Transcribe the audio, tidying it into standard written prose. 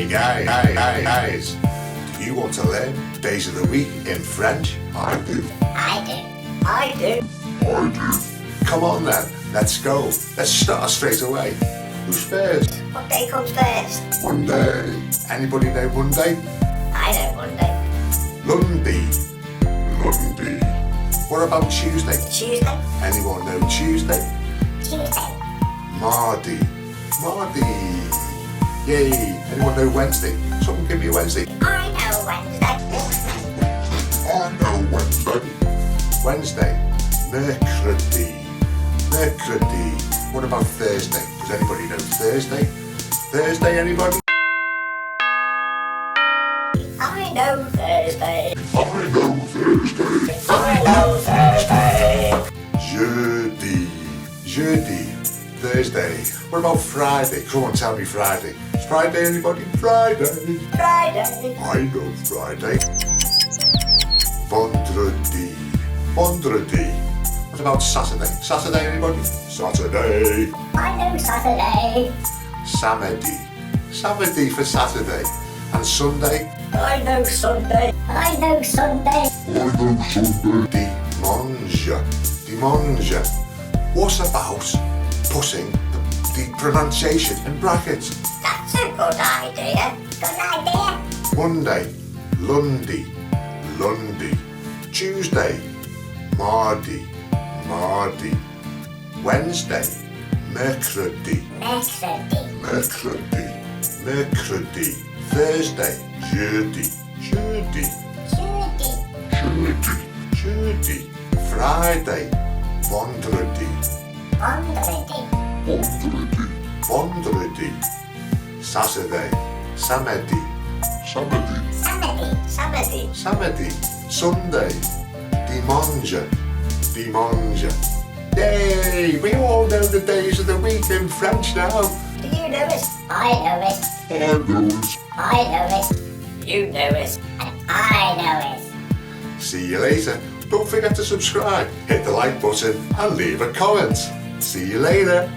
Hey guys, do you want to learn days of the week in French? I do. I do. Come on then, let's go. Let's start straight away. Who's first? What day comes first? Monday. Anybody know Monday? I know Monday. Lundi. What about Tuesday? Tuesday? Anyone know Tuesday? Tuesday. Mardi. Yay. Anyone know Wednesday? Someone give me a Wednesday. I know Wednesday. Wednesday. Mercredi. What about Thursday? Does anybody know Thursday? Thursday, anybody? I know Thursday. Jeudi. Thursday. What about Friday? Come on, tell me Friday. Is Friday anybody? Friday. I know Friday. Vendredi. What about Saturday? Saturday anybody? Saturday. I know Saturday. Samedi for Saturday. And Sunday? I know Sunday. Dimanche. What about putting the pronunciation in brackets? That's a good idea. Monday, Lundi. Tuesday, Mardi. Wednesday, Mercredi. Thursday, Jeudi. Friday, Vendredi. Saturday, Samedi. Sunday, Dimanche. Yay! We all know the days of the week in French now. Do you know it? I know it. You know it. And I know it. See you later. Don't forget to subscribe, hit the like button and leave a comment. See you later.